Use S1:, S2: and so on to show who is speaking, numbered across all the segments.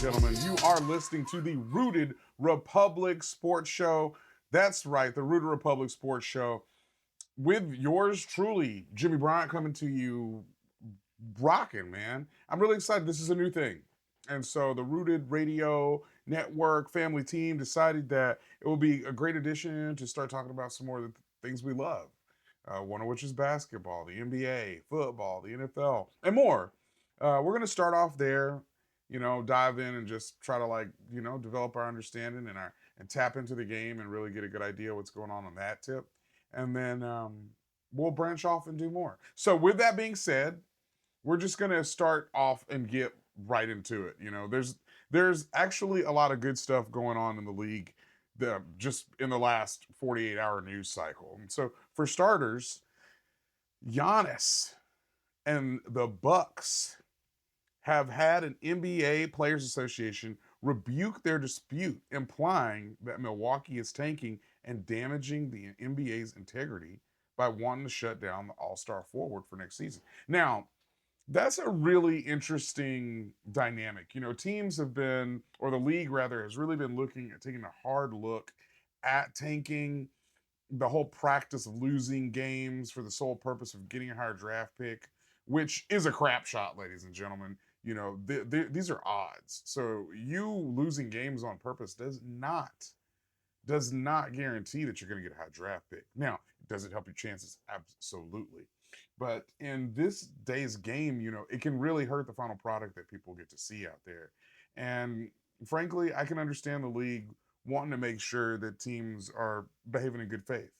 S1: gentlemen, you are listening to the Rooted Republic Sports Show. That's right, the Rooted Republic Sports Show with yours truly, Jimmie Bryant, coming to you rocking, man. I'm really excited. This is a new thing. And so the Rooted Radio Network family team decided that it will be a great addition to start talking about some more of the things we love. One of which is basketball, the NBA, football, the NFL, and more. We're going to start off there, dive in and just try to develop our understanding and tap into the game and really get a good idea what's going on that tip. And then we'll branch off and do more. So with that being said, we're just gonna start off and get right into it. There's actually a lot of good stuff going on in the league just in the last 48-hour news cycle. And so for starters, Giannis and the Bucks have had an NBA Players Association rebuke their dispute, implying that Milwaukee is tanking and damaging the NBA's integrity by wanting to shut down the All-Star forward for next season. Now, that's a really interesting dynamic. Teams have been, or the league rather, has really been looking at taking a hard look at tanking, the whole practice of losing games for the sole purpose of getting a higher draft pick, which is a crap shot, ladies and gentlemen. These are odds. So you losing games on purpose does not guarantee that you're going to get a high draft pick. Now, does it help your chances? Absolutely. But in this day's game, it can really hurt the final product that people get to see out there. And frankly, I can understand the league wanting to make sure that teams are behaving in good faith.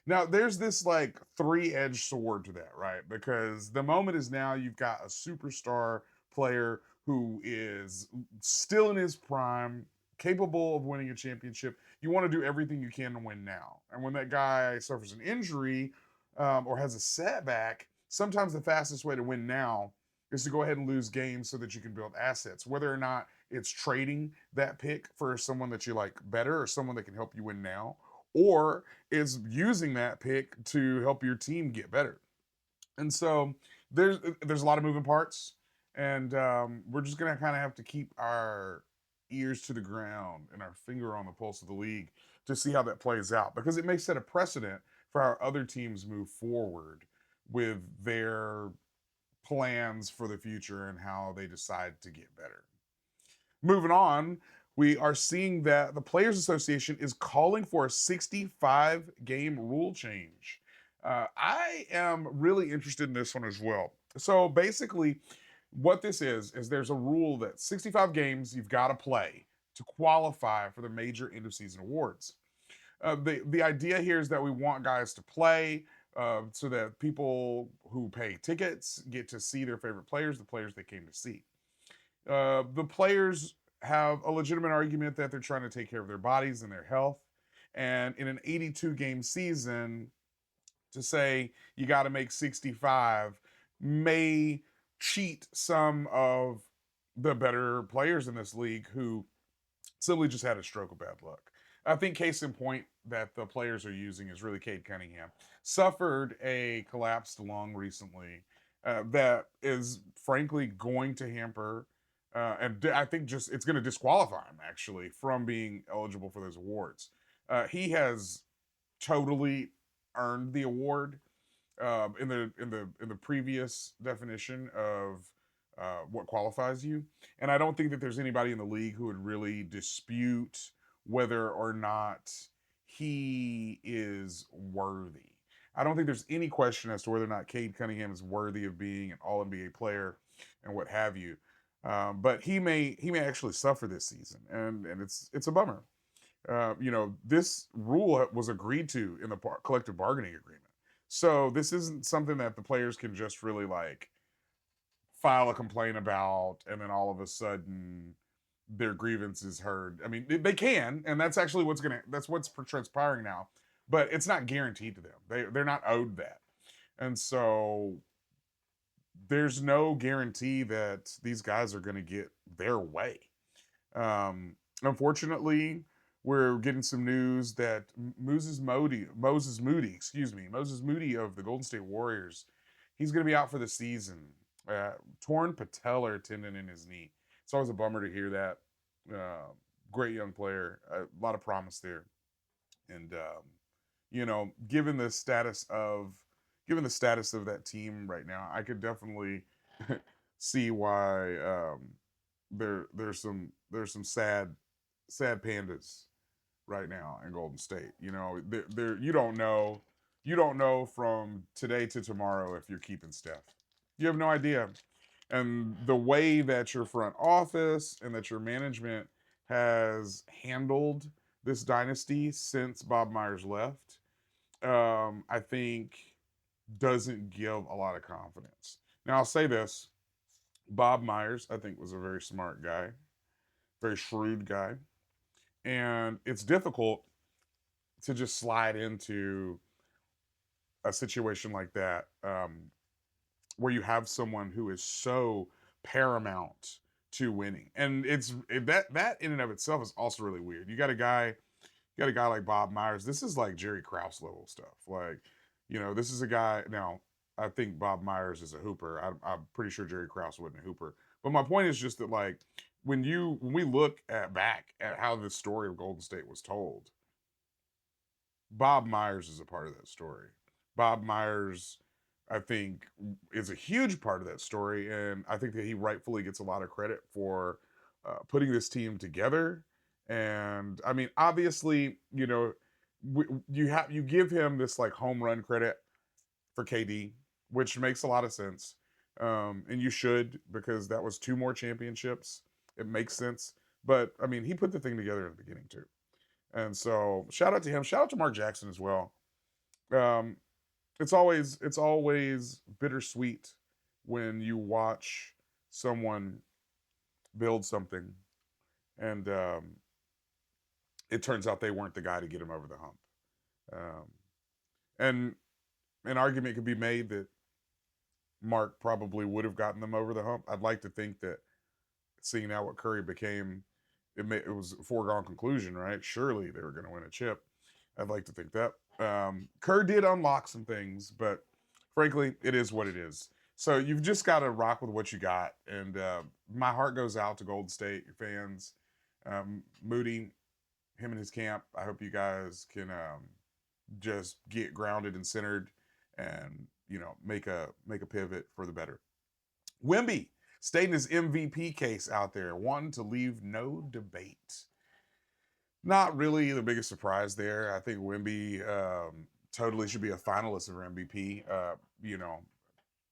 S1: Now, there's this like three-edged sword to that, right? Because the moment is now you've got a superstar player who is still in his prime, capable of winning a championship. You want to do everything you can to win now. And when that guy suffers an injury or has a setback, sometimes the fastest way to win now is to go ahead and lose games so that you can build assets, whether or not it's trading that pick for someone that you like better or someone that can help you win now, or is using that pick to help your team get better. And so there's a lot of moving parts, and we're just gonna kind of have to keep our ears to the ground and our finger on the pulse of the league to see how that plays out, because it may set a precedent for how other teams move forward with their plans for the future and how they decide to get better. Moving on, we are seeing that the Players Association is calling for a 65 game rule change. I am really interested in this one as well. So basically, what this is there's a rule that 65 games you've got to play to qualify for the major end of season awards. The idea here is that we want guys to play so that people who pay tickets get to see their favorite players, the players they came to see. The players have a legitimate argument that they're trying to take care of their bodies and their health. And in an 82 game season, to say you got to make 65 may cheat some of the better players in this league who simply just had a stroke of bad luck. I think case in point that the players are using is really Cade Cunningham. Suffered a collapsed lung recently that is frankly going to hamper and I think just it's going to disqualify him actually from being eligible for those awards. He has totally earned the award in the previous definition of what qualifies you, and I don't think that there's anybody in the league who would really dispute whether or not he is worthy. I don't think there's any question as to whether or not Cade Cunningham is worthy of being an All NBA player and what have you. But he may actually suffer this season, and it's a bummer. This rule was agreed to in the collective bargaining agreement. So this isn't something that the players can just really like file a complaint about and then all of a sudden their grievance is heard. I mean, they can, and that's actually that's what's transpiring now, but it's not guaranteed to them. They're not owed that. And so there's no guarantee that these guys are going to get their way. Unfortunately, we're getting some news that Moses Moody of the Golden State Warriors, he's going to be out for the season. Torn patellar tendon in his knee. It's always a bummer to hear that. Uh, Great young player, a lot of promise there, and given the status of that team right now, I could definitely see why there's some sad pandas right now in Golden State. You don't know from today to tomorrow if you're keeping Steph. You have no idea. And the way that your front office and that your management has handled this dynasty since Bob Myers left, I think doesn't give a lot of confidence. Now, I'll say this: Bob Myers, I think, was a very smart guy, very shrewd guy, and it's difficult to just slide into a situation like that, where you have someone who is so paramount to winning, and that in and of itself is also really weird. You got a guy like Bob Myers. This is like Jerry Krause level stuff. Like, this is a guy. Now, I think Bob Myers is a hooper. I'm pretty sure Jerry Krause wasn't a hooper. But my point is just that, like, when we look back at how this story of Golden State was told, Bob Myers is a part of that story. Bob Myers, I think, is a huge part of that story, and I think that he rightfully gets a lot of credit for putting this team together. And I mean, obviously, you give him this like home run credit for KD, which makes a lot of sense, and you should, because that was two more championships. It makes sense, but I mean, he put the thing together in the beginning too, and so shout out to him. Shout out to Mark Jackson as well. Um, it's always bittersweet when you watch someone build something and it turns out they weren't the guy to get him over the hump. Um, and an argument could be made that Mark probably would have gotten them over the hump. I'd like to think that, seeing now what Curry became, it was a foregone conclusion, right? Surely they were going to win a chip. I'd like to think that. Kerr did unlock some things, but frankly, it is what it is. So you've just got to rock with what you got. And my heart goes out to Golden State fans. Moody, him and his camp, I hope you guys can just get grounded and centered, and make a pivot for the better. Wemby stating his MVP case out there, wanting to leave no debate. Not really the biggest surprise there. I think Wemby totally should be a finalist for MVP.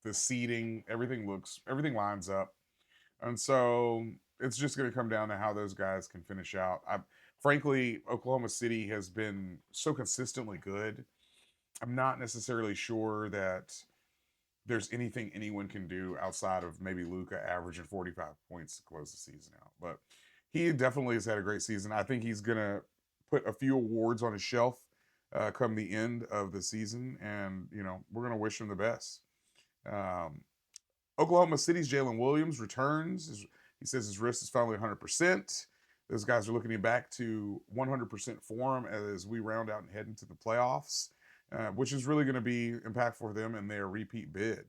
S1: The seeding, everything lines up, and so it's just going to come down to how those guys can finish out. Frankly, Oklahoma City has been so consistently good. I'm not necessarily sure that there's anything anyone can do outside of maybe Luka averaging 45 points to close the season out. But he definitely has had a great season. I think he's going to put a few awards on his shelf come the end of the season, and we're going to wish him the best. Um, Oklahoma City's Jalen Williams returns. He says his wrist is finally 100%. Those guys are looking back to 100% form as we round out and head into the playoffs, which is really going to be impactful for them in their repeat bid.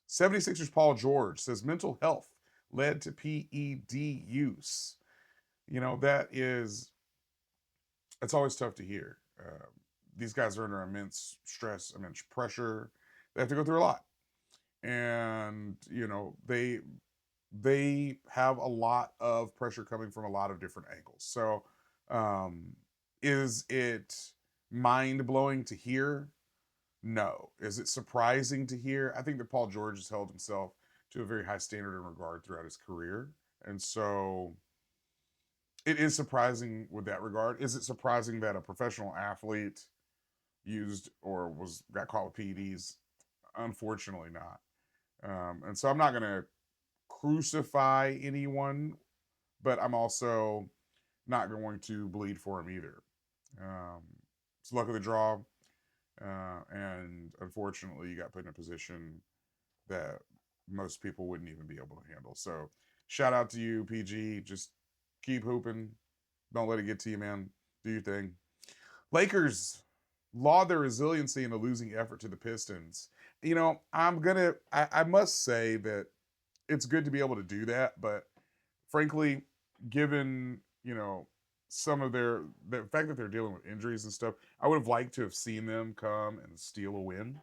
S1: 76ers Paul George says mental health led to PED use. That's always tough to hear. These guys are under immense stress, immense pressure. They have to go through a lot, and they have a lot of pressure coming from a lot of different angles. So, is it mind blowing to hear? No. Is it surprising to hear? I think that Paul George has held himself to a very high standard in regard throughout his career, and so it is surprising with that regard. Is it surprising that a professional athlete used or got caught with PEDs? Unfortunately, not. And so I'm not going to crucify anyone, but I'm also not going to bleed for him either. It's luck of the draw, and unfortunately, you got put in a position that most people wouldn't even be able to handle. So, shout out to you, PG. Just keep hooping. Don't let it get to you, man. Do your thing. Lakers laud their resiliency in a losing effort to the Pistons. I must say that it's good to be able to do that, but frankly, given, some of the fact that they're dealing with injuries and stuff, I would have liked to have seen them come and steal a win.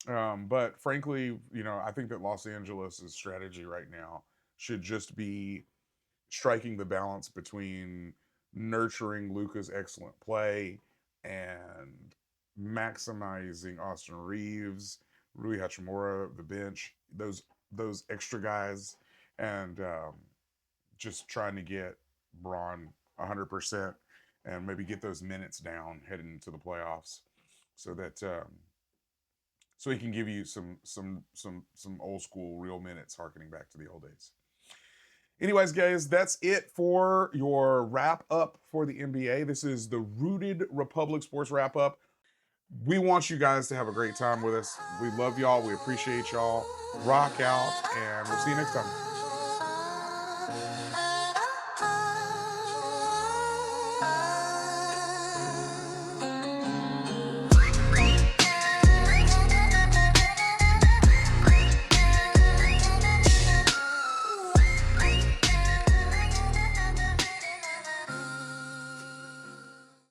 S1: But frankly, I think that Los Angeles' strategy right now should just be striking the balance between nurturing Luka's excellent play and maximizing Austin Reeves, Rui Hachimura, the bench, those extra guys, and just trying to get Braun 100% and maybe get those minutes down heading into the playoffs, so that so he can give you some old school real minutes, harkening back to the old days. Anyways, guys, that's it for your wrap up for the NBA. This is the Rooted Republic Sports wrap up. We want you guys to have a great time with us. We love y'all. We appreciate y'all. Rock out, and we'll see you next time.